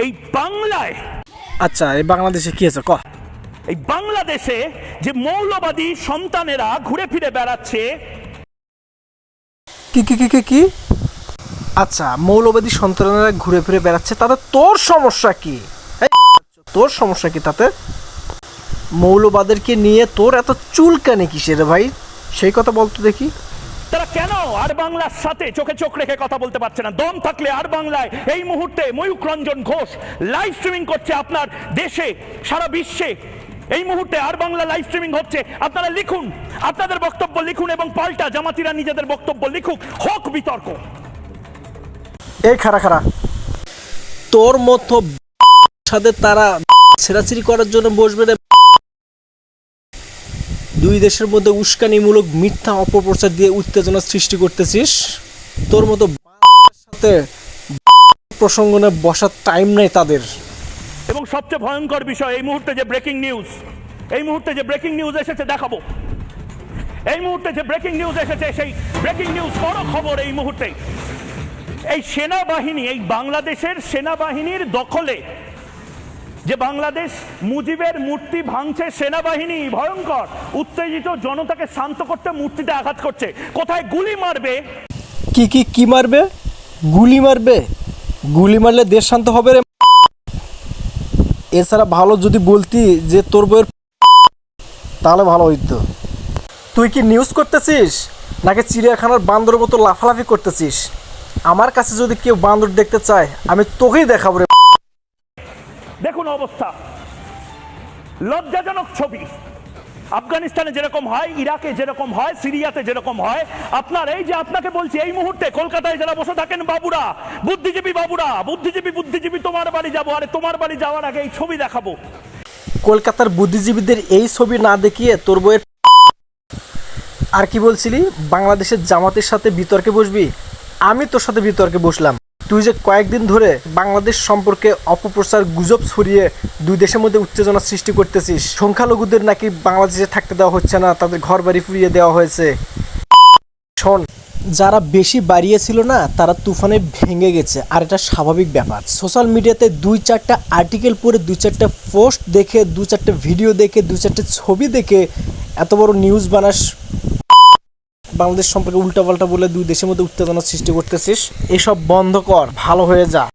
এই বাংলায় আচ্ছা, এই বাংলাদেশে কি আছে ক? এই বাংলাদেশে যে মৌলবাদী সন্তানেরা ঘুরে ফিরে বেড়াচ্ছে। কি কি কি কি কি আচ্ছা, মৌলবাদী সন্তানেরা ঘুরে ফিরে বেড়াচ্ছে, তাতে তোর সমস্যা কি? এই তোর সমস্যা কি তাতে? মৌলবাদেরকে নিয়ে তোর এত চুলকানি কিসের ভাই? সেই কথা বলতো দেখি। তারা কেন আর বাংলার সাথে চোখে চোখ রেখে কথা বলতে পারছে না? দম থাকলে আর বাংলায় এই মুহূর্তে ময়ূক রঞ্জন ঘোষ লাইভ স্ট্রিমিং করছে আপনার দেশে, সারা বিশ্বে। এই মুহূর্তে আর বাংলা লাইভ স্ট্রিমিং হচ্ছে। আপনারা লিখুন, আপনাদের বক্তব্য লিখুন এবং পাল্টা জামাতিরা নিজেদের বক্তব্য লিখুক, হোক বিতর্ক। এই খাড়া খাড়া, তোর মতো সাথে তারা ছেড়াছিড়ি করার জন্য বসবে না। দুই দেশের মধ্যে উস্কানিমূলক মিথ্যা অপপ্রচার দিয়ে উত্তেজনা সৃষ্টি করতেছিস। তোর মতো সাথে প্রসঙ্গনে বসার টাইম নেই তাদের। এবং সবচেয়ে ভয়ঙ্কর বিষয়, এই মুহূর্তে যে ব্রেকিং নিউজ, এই মুহূর্তে যে ব্রেকিং নিউজ এসেছে দেখাবো। এই মুহূর্তে যে ব্রেকিং নিউজ এসেছে, সেই ব্রেকিং নিউজ বড় খবর। এই মুহূর্তে এই সেনাবাহিনী, এই বাংলাদেশের সেনাবাহিনীর দখলে যে বাংলাদেশ মুজিবের মূর্তি ভাঙছে সেনাবাহিনী, ভয়ঙ্কর। উত্তেজিত জনতাকে শান্ত করতে মূর্তিতে আঘাত করছে। কোথায় গুলি মারবে? কি কি কি মারবে? গুলি মারবে? গুলি মারলে দেশ শান্ত হবে রে। এছাড়া ভালো যদি বলতি যে তোর বইয়ের, তাহলে ভালো হইতো। তুই কি নিউজ করতেছিস নাকি চিড়িয়াখানার বান্দরের মতো লাফালাফি করতেছিস? আমার কাছে যদি কেউ বান্দর দেখতে চায়, আমি তোকেই দেখাবো রে। দেখুন অবস্থা, লজ্জাজনক ছবি। আফগানিস্তানে যেরকম হয়, ইরাকে যেরকম হয়, সিরিয়াতে যেরকম হয়, আপনার এই যে আপনাকে বলছি, এই মুহূর্তে কলকাতায় যারা বসে থাকেন বাবুরা, বুদ্ধিজীবী বাবুরা, বুদ্ধিজীবী তোমার বাড়ি যাবো। আরে তোমার বাড়ি যাওয়ার আগে এই ছবি দেখাবো। কলকাতার বুদ্ধিজীবীদের এই ছবি না দেখিয়ে তোর বইয়ের। আর কি বলছিলি? বাংলাদেশের জামাতের সাথে বিতর্কে বসবি? আমি তোর সাথে বিতর্কে বসলাম। তুই যে কয়েকদিন ধরে বাংলাদেশ সম্পর্কে অপপ্রচার গুজব ছড়িয়ে দুই দেশের মধ্যে উত্তেজনা সৃষ্টি করতেছিস। সংখ্যালঘুদের নাকি বাংলাদেশে থাকতে দেওয়া হচ্ছে না, তাদের ঘর বাড়ি ফিরিয়ে দেওয়া হয়েছে। শোন, যারা বেশি বাড়িয়েছিল না, তারা তুফানে ভেঙে গেছে, আর এটা স্বাভাবিক ব্যাপার। সোশ্যাল মিডিয়াতে দুই চারটা আর্টিকেল পড়ে, দুই চারটা পোস্ট দেখে, দু চারটা ভিডিও দেখে, দু চারটে ছবি দেখে এত বড় নিউজ বানাস, বাংলাদেশ সম্পর্কে উল্টাপাল্টা বলে দুই দেশের মধ্যে উত্তেজনা সৃষ্টি করতেছিস। এসব বন্ধ কর, ভালো হয়ে যা।